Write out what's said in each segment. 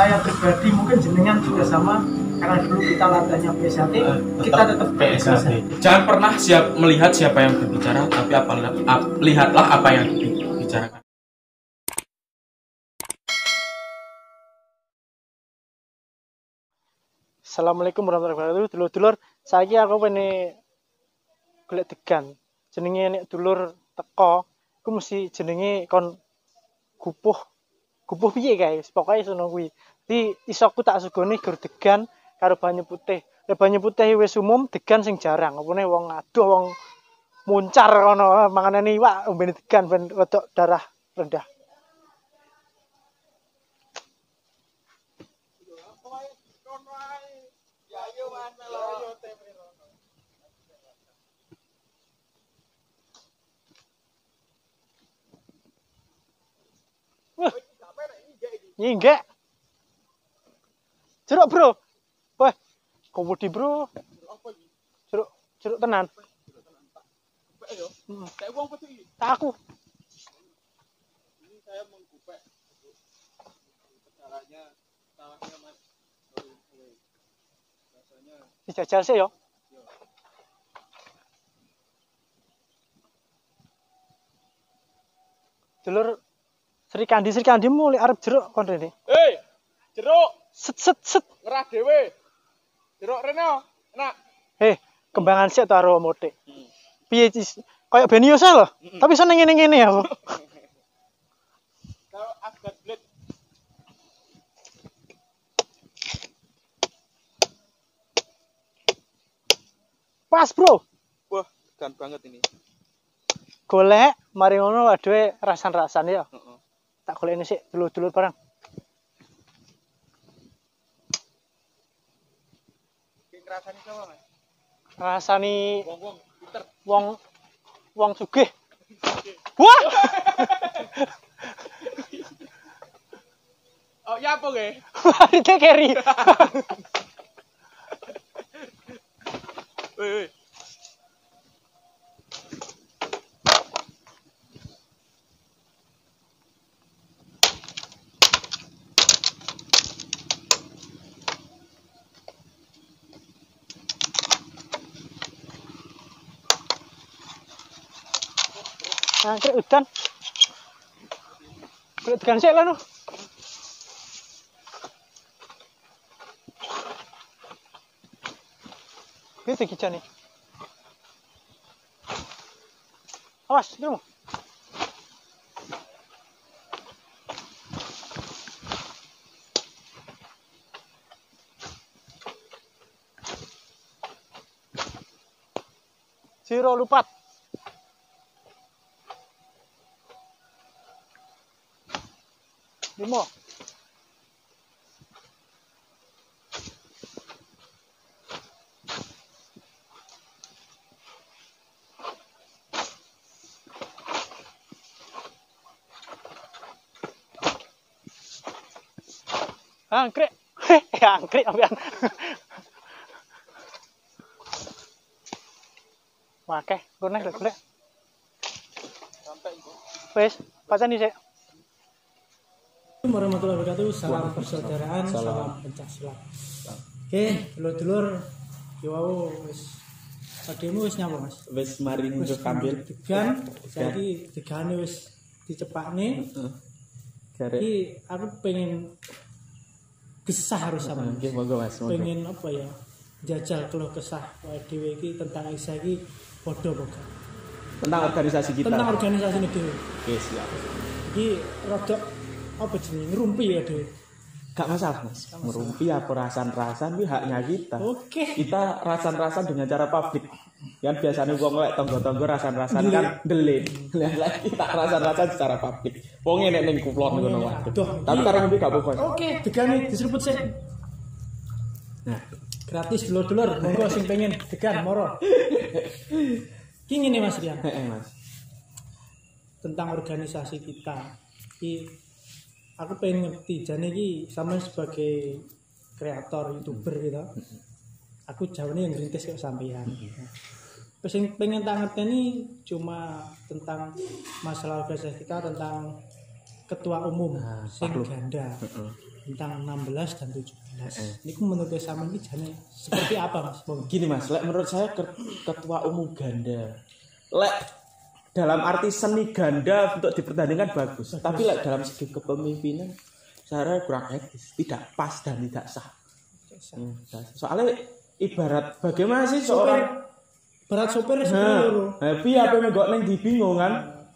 saya pribadi mungkin jenengan juga sama, karena dulu kita latihannya PSAT, kita tetap PSAT. Jangan pernah melihat siapa yang berbicara, tapi lihatlah apa yang dibicarakan. Assalamualaikum warahmatullahi wabarakatuh. Dulur-dulur, saiki aku pengen golek degan. Jenenge nek dulur teko, iku mesti jenenge kon gupuh. Gupuh piye kae? Pokoke ngono kuwi. Di isoku tak sugone gur degan karo banyu putih. Nek banyu putih wis umum, degan sing jarang. Opone wong aduh wong muncar kono manganane iwak ombene degan ben rodok darah rendah. Nginggek. Jeruk, Bro. Wah, komodi, Bro. Jeruk tenan. Saya uang peti. Tak aku. Ini saya menggupek. Caranya, tangannya Mas. Rasanya. Dijajal sih yo. Dulur Sri Kandi mulai arep jeruk kon rene. Hei, jeruk. Set. Ngerah dewe. Jeruk rene, enak. Kembangan sik to karo motik. Piye kayak Benio saya loh. Tapi seneng ngene-ngene aku. Kalau Asgard Blade. Pas, Bro. Wah, gan banget ini. Golek mari ngono waduhe rasan-rasan ya. Heeh. Tak golekne sik dulur-dulur barang. Ki ngrasani sapa, Mas? Rasani Wong-wong pinter. wong sugih. Wah! Oh, ya apa ge? Mari keri. Woi. Angkrek udan. Golek degan sik lah no. Gitu kijane. Awas, kamu. Siro lupat. Limo. Angkrek. Angkrek ambean. Wakeh, golek. Sampai iku. Wes, pacani sik. Assalamualaikum warahmatullahi wabarakatuh. Salam persaudaraan, salam Pancasila. Oke, dulur-dulur, yo wis ademu wis nyapa, Mas? Wis mari ngunjuk kambil Degan, saiki degane wis dicepakne. Iki aku pengen kesah harus sama. Nggih, monggo Mas. Pengen apa ya? Jajal keluh kesah dhewe iki tentang Isa iki padha pokoke. Tentang organisasi kita. Tentang organisasi dhewe. Oke, siap. Iki rodok apa jenenge ngrumpi ya dhewe. Gak masalah Mas. Merumpi apa rasan-rasan kuwi haknya kita. Oke. Kita rasan-rasan dengan cara publik. Kan biasanya wong lek tangga-tangga rasan-rasan kan ndelik. Lah kita rasan-rasan secara publik. Wong nek ning kulon ngono wae. Tapi karo ngombe gak apa-apa. Oke, degane diseruput sik. Nah, gratis dulur-dulur, monggo sing pengen degan moro. Ki ngene Mas Rian. Mas. Tentang organisasi kita. Ki aku pengen ngerti jane iki sampean sebagai kreator YouTuber gitu. Aku jauhnya yang ngerintis kok sampean. Sing pengen tak ngerteni cuma tentang masalah organisasi kita, tentang ketua umum sing ganda. tentang 16 dan 17. Ini menurut sama ini jane seperti apa Mas? Gini Mas, lek menurut saya ketua umum ganda. Lek dalam arti seni ganda untuk dipertandingkan bagus. Tapi lek dalam segi kepemimpinan saya kurang etis, tidak pas dan tidak sah. Soalnya ibarat bagaimana sih seorang berat sopir sebenarnya happy apa yang gak neng bingung kan.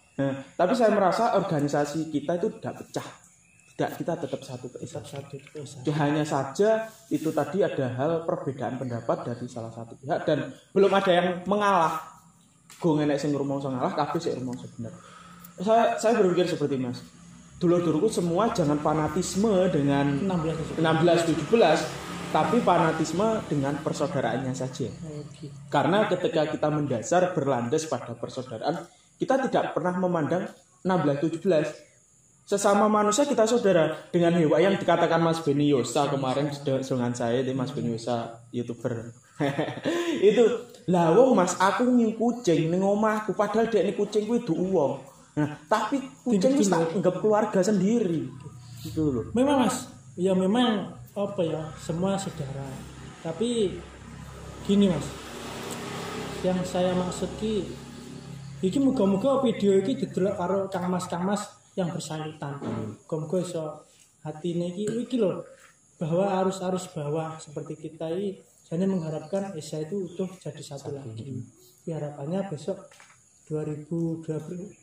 Tapi saya merasa organisasi kita itu tidak pecah. Tidak, kita tetap satu kesatuan. Hanya saja itu tadi ada hal perbedaan pendapat dari salah satu pihak dan belum ada yang mengalah. Gue ngenek sing rumangsa ngalah, tapi sing rumangsa bener. Saya berpikir seperti Mas. Dulur-dulurku semua jangan fanatisme dengan 16-17, tapi fanatisme dengan persaudaraannya saja. Karena ketika kita mendasar berlandas pada persaudaraan, kita tidak pernah memandang 16-17. Sesama manusia kita saudara. Dengan hewan yang dikatakan Mas Beni Yosa kemarin dengan saya, itu Mas Beni Yosa YouTuber. Itu lah wong Mas, aku ngin kucing ning omahku padahal dek ning kucing kuwi duwe wong. Nah, tapi kucing wis tak anggap keluarga sendiri. Gitu loh. Memang Mas, ya memang apa ya, semua saudara. Tapi gini Mas. Yang saya maksud iki muga-muga video iki didelok karo Kang Mas yang bersangkutan. Muga-muga iso hatine iki lho, bahwa arus bawah seperti kita ini saya mengharapkan Esa itu utuh jadi satu lagi. Harapannya besok 2022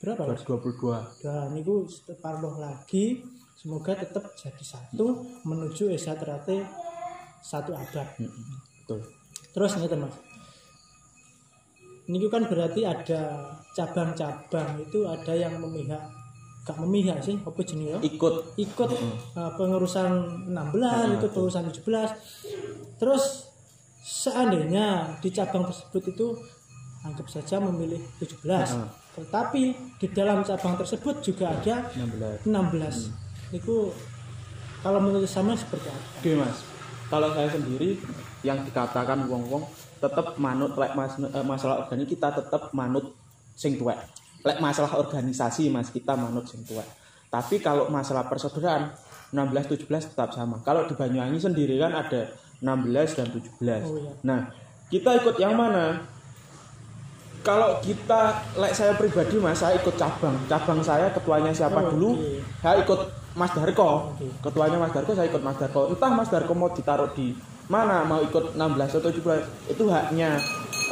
dan niku separuh lagi, semoga tetap jadi satu menuju Esa Terate satu abad. Betul. Terus ngeten Mas, ini kan berarti ada cabang-cabang, itu ada yang gak memihak sih, apa jenis ya? Ikut pengurusan 16, ikut pengurusan 17. Terus seandainya di cabang tersebut itu anggap saja memilih 17. Tetapi di dalam cabang tersebut juga ada 16. Itu kalau menurut sama seperti apa? Oke Mas, kalau saya sendiri yang dikatakan wong-wong tetap manut lek masalah organik kita tetap manut sing tuwek. Lek masalah organisasi Mas kita manut sing tuwek. Tapi kalau masalah persaudaraan 16 17 tetap sama. Kalau di Banyuwangi sendiri kan ada 16 dan 17. Oh, iya. Nah, kita ikut yang mana? Kalau kita lek saya pribadi Mas, saya ikut cabang. Cabang saya ketuanya siapa dulu? Saya ikut Mas Darko. Ketuanya Mas Darko, saya ikut Mas Darko. Entah Mas Darko mau ditaruh di mana, mau ikut 16 atau 17, itu haknya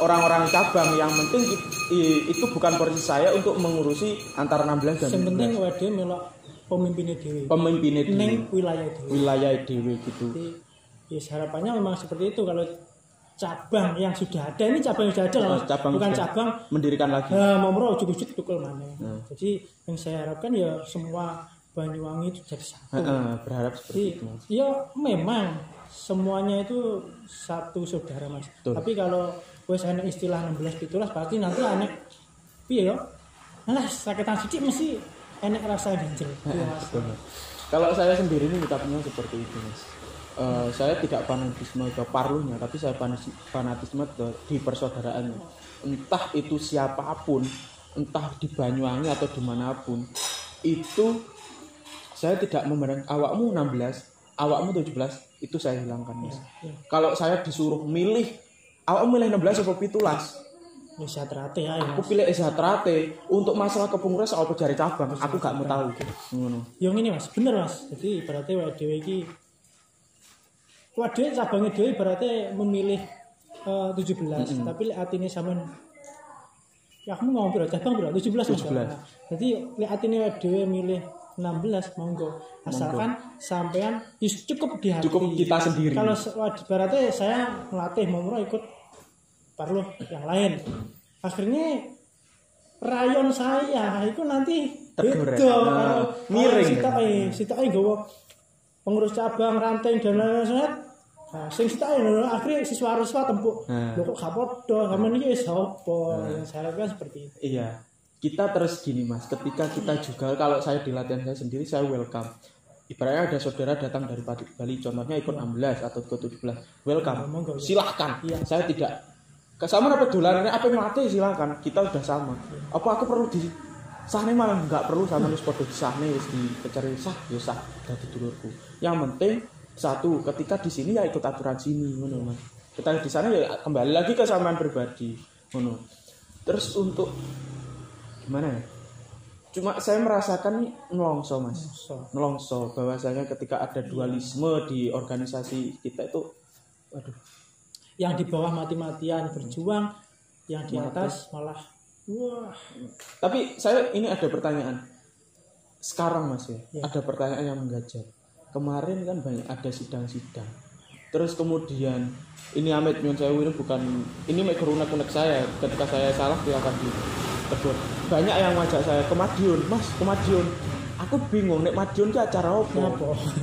orang-orang cabang. Yang penting itu bukan porsi saya untuk mengurusi antara 16 dan 17. Yang penting WD melok pemimpinnya dewi. Neng wilayah dewi gitu. Jadi, ya harapannya memang seperti itu. Kalau cabang yang sudah ada, ini cabang yang sudah ada, bukan cabang mendirikan lagi. Momro ujuk-ujuk tukul mana. Jadi yang saya harapkan ya semua Banyuwangi itu jadi satu. Berharap seperti itu. Ya memang semuanya itu satu saudara Mas. Betul. Tapi kalau wes ana istilah 16 17 pasti nanti anek piye yo? Alah sakitan sithik mesti enek rasa ganjel. Kalau saya sendiri ini ucapnya seperti itu Mas. Saya tidak fanatisme ke parlunya, tapi saya fanatisme di persaudaraannya. Entah itu siapapun, entah di Banyuwangi atau dimanapun, itu saya tidak memandang awakmu 16, awakmu 17, itu saya hilangkan Mas. Kalau saya disuruh milih, awakmu milih 16 atau 17? Esa Terate ya. Aku pilih Esa Terate. Untuk masalah kepengurusan apa cari cabang, aku gak mau tahu. Ngono. Yang ini Mas, bener Mas. Jadi berarti dhewe iki cabangnya dhewe berarti memilih 17, tapi atine sampean ya aku ngomong piro cabang piro 17 Mas. Jadi lek atine dhewe milih 16 monggo, asalkan sampean cukup di hati. Cukup kita sendiri. Kalau berarti saya melatih momro ikut parlo yang lain. Akhirnya rayon saya itu nanti beda. Miring. Sitok nggawa pengurus cabang ranting dan lain-lain. Nah, sing sitok akhirnya siswa-siswa tempuk. Lho kok gak padha, sampean iki sapa? Yang saya lakukan seperti itu. Iya. Kita terus gini Mas, ketika kita juga kalau saya di latihan saya sendiri saya welcome. Ibaratnya ada saudara datang dari Bali, contohnya ikut 16 atau ikut 17, welcome. Silahkan. Iya. Saya tidak sama apa dolarnya apa yang mati silahkan. Kita udah sama. Apa aku perlu Sahne malah nggak perlu sama wis padha disahne wis dipeceri sah ya sah dadi dulurku. Yang penting satu, ketika di sini ya ikut aturan sini ngono Mas. Kita di sana ya kembali lagi ke kesamaan pribadi ngono. Terus untuk gimana ya? Cuma saya merasakan nih nelongso Mas. Nelongso bahwasanya ketika ada dualisme di organisasi kita itu waduh, yang di bawah mati-matian berjuang, yang di atas malah wah. Tapi saya ini ada pertanyaan. Sekarang Mas ya, Ya. ada pertanyaan yang menggajah. Kemarin kan banyak ada sidang-sidang. Terus kemudian ini Amit Nyon Sewu ini bukan ini unek saya ketika saya salah silakan ditegur. Banyak yang ngajak saya ke Madiun, Mas, ke Madiun. Aku bingung nek Madiun ki acara apa?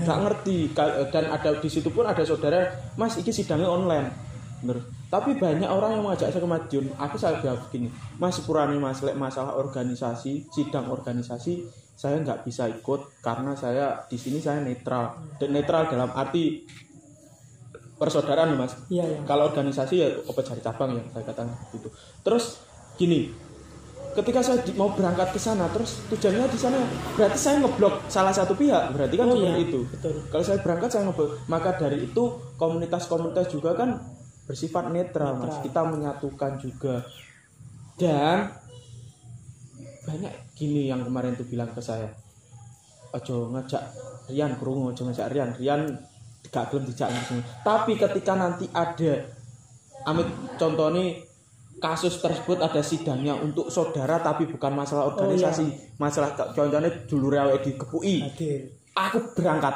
Enggak ngerti. Dan ada di situ pun ada saudara, Mas, iki sidangnya online. Bener. Tapi banyak orang yang mengajak saya ke Madiun. Saya jawab begini, Mas, sepurane Mas, lek masalah organisasi, sidang organisasi, saya nggak bisa ikut karena saya di sini saya netral. Dan netral dalam arti persaudaraan, Mas. Iya. Kalau organisasi ya apa cari cabang yang saya katakan gitu. Terus gini, ketika saya mau berangkat ke sana, terus tujuannya di sana, berarti saya ngeblok salah satu pihak, berarti kan seperti itu. Betul. Kalau saya berangkat saya ngeblok, maka dari itu komunitas-komunitas juga kan bersifat netral, Mas. Kita menyatukan juga. Dan banyak gini yang kemarin tuh bilang ke saya, ojo ngajak Rian krungu, ojo ngajak Rian gak gelem dijak langsung. Tapi ketika nanti ada Amit contohnya kasus tersebut ada sidangnya untuk saudara tapi bukan masalah organisasi, masalah contohnya dulure awake dikepui. Aku berangkat.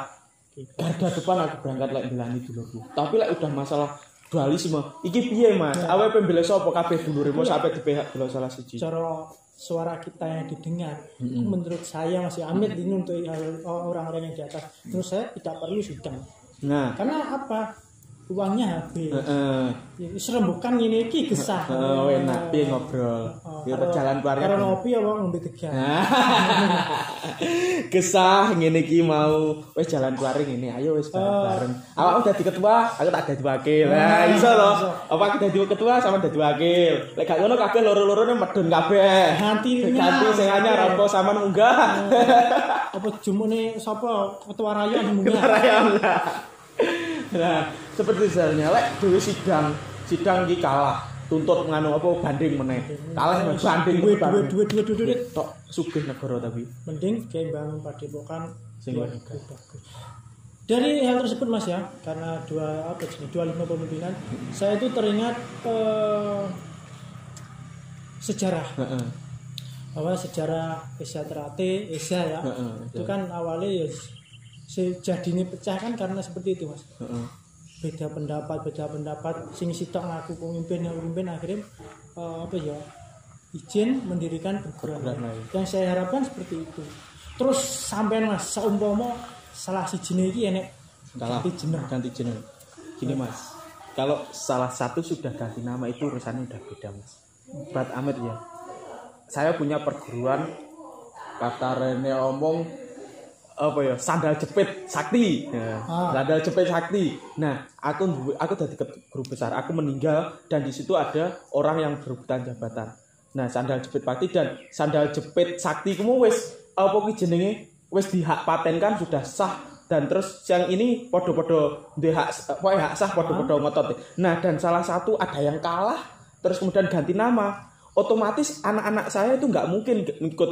Garda depan aku berangkat lek belani dulurku. Tapi lek udah masalah dualisme, iki piye Mas? Awake pembela sapa kabeh dulure mau sampai di pihak bela salah siji. Cara suara kita yang didengar, menurut saya masih Amit ini untuk orang-orang yang di atas. Menurut saya tidak perlu sidang. Nah, karena apa? Uangnya habis. Serembukan ini iki gesah. Enak piye ngobrol. Ya jalan keluar. Karo ngopi apa ngombe tegar. Gesah ngene iki mau wis jalan keluar ngene. Ayo wis bareng-bareng. Awak udah dadi ketua, aku tak dadi wakil. Nah, iso to. Apa aku dadi ketua sama dadi wakil. Lek gak ngono kabeh loro-lorone medun kabeh. Ganti sing anyar apa sampean munggah. Apa jumune sapa ketua raya munggah. Ketua raya. Nah, seperti misalnya lek dhewe sidang iki kalah, tuntut nganu apa banding meneh. Kalah banding duit tok sugih negara tapi mending kayak bangun padepokan sing bagus. Dari hal tersebut Mas ya, karena dua lima pemimpinan, saya itu teringat sejarah. Bahwa sejarah Esa Terate, Esa ya, itu kan awalnya ya sejadinya pecah kan karena seperti itu Mas. Beda pendapat sing sitok ngaku pemimpin akhirnya izin mendirikan perguruan lain. Yang saya harapkan seperti itu. Terus sampean Mas, saumpama salah sijine iki enek ganti jeneng. Gini Mas, kalau salah satu sudah ganti nama itu urusannya udah beda Mas. Buat Amit ya. Saya punya perguruan kata Rene omong sandal jepit sakti. Sandal jepit sakti. Nah, aku dari guru besar, aku meninggal dan di situ ada orang yang berebutan jabatan. Nah, sandal jepit sakti dan sandal jepit sakti kumu wis apa ki jenenge wis dihak patenkan sudah sah dan terus yang ini podo-podo duwe hak sah podo-podo ngotot. Nah, dan salah satu ada yang kalah terus kemudian ganti nama. Otomatis anak-anak saya itu nggak mungkin ikut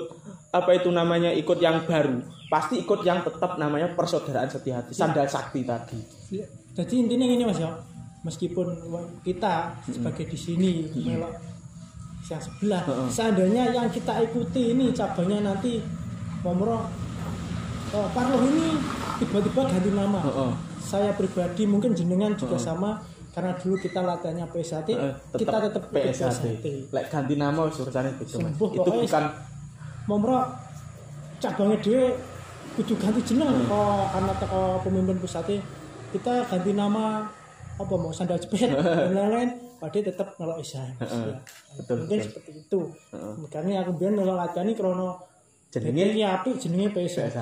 ikut yang baru, pasti ikut yang tetap namanya persaudaraan setia hati, sandal sakti tadi. Jadi intinya ini Mas ya, meskipun kita sebagai di sini melok yang sebelah, seandainya yang kita ikuti ini cabangnya nanti Parloh ini tiba-tiba ganti nama. Saya pribadi mungkin jenengan juga sama. Karena dulu kita latihannya PSAT, kita tetap PSAT. Lek ganti nama urusannya beda. Itu bukan momro cabangnya dia kudu ganti jeneng karena teko pemimpin PSAT kita ganti nama apa mau sandal jepit dan lain-lain padahal tetap nolak isah. Mungkin seperti itu. Makanya aku biar nolak latihan krono jenenge apik jenenge PSAT.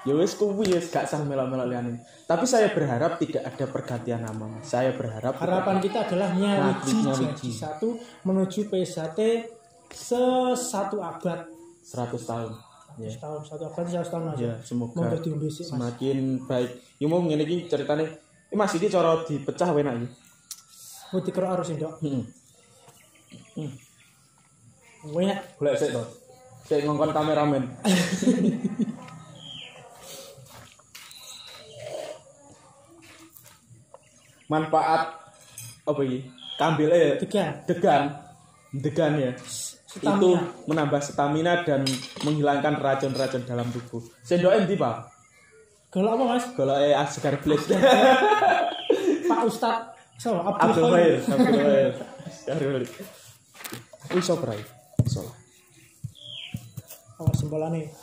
Ya wis kuwi wis gak sah melok-melok liyane. Tapi saya berharap tidak ada pergantian nama. Saya berharap harapan kita adalah nyawiji satu menuju PSAT sesatu abad 100 tahun. Ya. Setahun, 1 abad 100 tahun aja. Ya, semoga Mau dadi ombe sik, Mas. semakin baik. Yo mau ngene iki ceritane. Mas iki cara dipecah enak iki. Mau dikira arus ndok. Heeh. Enak. Golek sik to. Sik ngongkon kameramen. Manfaat apa iki? Kambile degan ya. Stamina. Itu menambah stamina dan menghilangkan racun-racun dalam tubuh. Sendoke endi, Pak? Golek apa, Mas? Goloke Asgar Blade. Pak Ustad. So, Abdul Khair. Wis ora. Iso lah. Awas sembolane.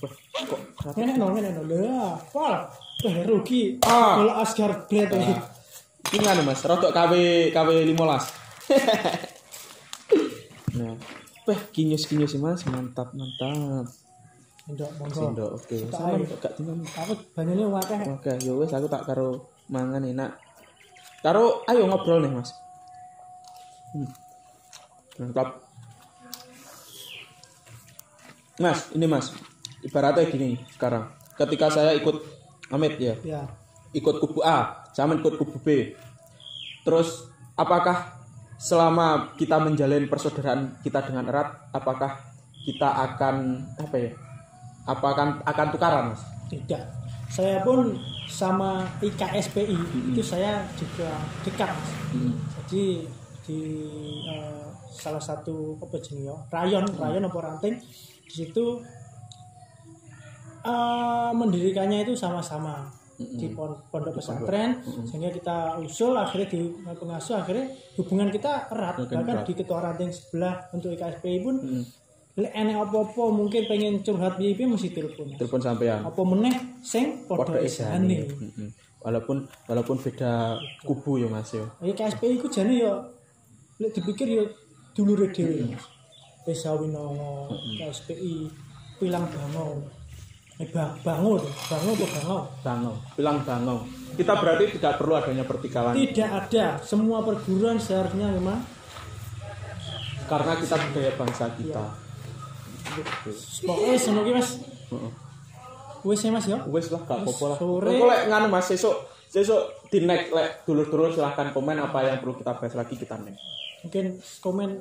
Kok Ngene no. Lah, pol. Rugi. Ah. Golek Asgar Blade iki. Iki ngene Mas, rodok KW 15. Nah, kinyus Mas, mantap. Ndok monggo. Sendok, oke. Sama gak dinam. Aku banyune akeh. Oke, ya wis aku tak karo mangan enak. Karo ayo ngobrol nih, Mas. Mantap. Mas, ini Mas. Ibaratnya gini sekarang. Ketika saya ikut Amit ya, Ya. ikut kubu A, sama ikut kubu B. Terus apakah selama kita menjalin persaudaraan kita dengan erat, apakah kita akan apa ya? Akan tukaran, Mas? Tidak. Saya pun sama IKSPI itu saya juga dekat, Mas. Jadi di salah satu apa jenenge ya? Rayon apa ranting di situ mendirikannya itu sama-sama di pondok pesantren sehingga kita usul akhirnya di pengasuh akhirnya hubungan kita erat bahkan di ketua ranting sebelah untuk IKSPI pun enek apa-apa mungkin pengen curhat piye mesti telepon sampean apa meneh sing padha isane walaupun beda kubu ya Mas ya. IKSPI ku jane ya lek dipikir ya dulure dhewe Mas. Desa Winongo IKSPI Pilang Bangau Bangau. Kita berarti tidak perlu adanya pertikaian. Tidak ada. Semua perguruan seharusnya memang karena kita budaya bangsa kita. Pokoknya sono ki Mas. Wis Mas ya. Wis lah gak apa-apa lah. Sore. Kok lek nganu Mas sesuk di next lek dulur-dulur silahkan komen apa yang perlu kita bahas lagi kita next. Mungkin komen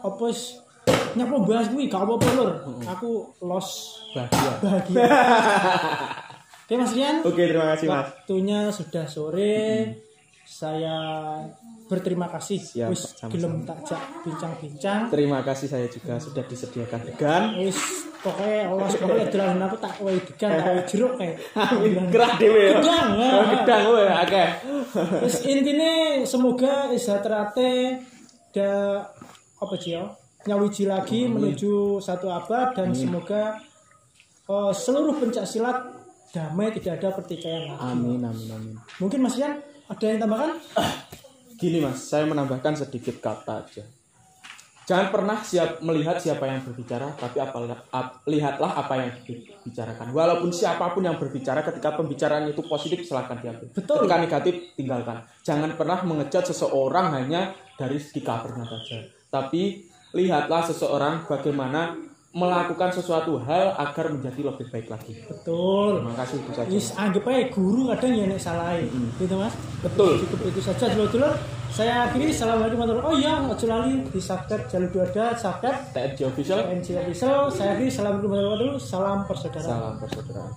apa wis nyapa bahas kuwi gak apa-apa Lur. Aku los bahagia. Oke Mas Rian. Oke, terima kasih Mas. Waktunya sudah sore. Saya berterima kasih wis gelem takjak bincang-bincang. Terima kasih saya juga sudah disediakan degan. Wis pokoknya dolanan aku tak wae degan tak wae jeruk kae. Gerah dhewe ya. Gedang kowe akeh. Wis intine semoga izatrate apa sih ya? Nyawiji lagi menuju 1 abad dan semoga seluruh pencak silat damai, tidak ada pertikaian lagi. Amin. Mungkin Mas Yan ada yang tambahkan? Gini Mas, saya menambahkan sedikit kata aja. Jangan pernah melihat siapa yang berbicara, tapi lihatlah apa yang dibicarakan. Walaupun siapapun yang berbicara, ketika pembicaraan itu positif silahkan diambil. Betul. Ketika negatif tinggalkan. Jangan pernah mengejat seseorang hanya dari segi covernya saja. Tapi lihatlah seseorang bagaimana melakukan sesuatu hal agar menjadi lebih baik lagi. Betul. Terima kasih itu saja. Wis anggap aja guru kadang ya nek salah. Gitu Mas. Betul. Cukup itu saja dulu. Saya akhiri. Assalamualaikum warahmatullahi wabarakatuh. Oh iya, ojo lali di subscribe Jalur 2 subscribe TNJ Official. Saya akhiri. Assalamualaikum warahmatullahi wabarakatuh. Salam persaudaraan. Salam persaudaraan.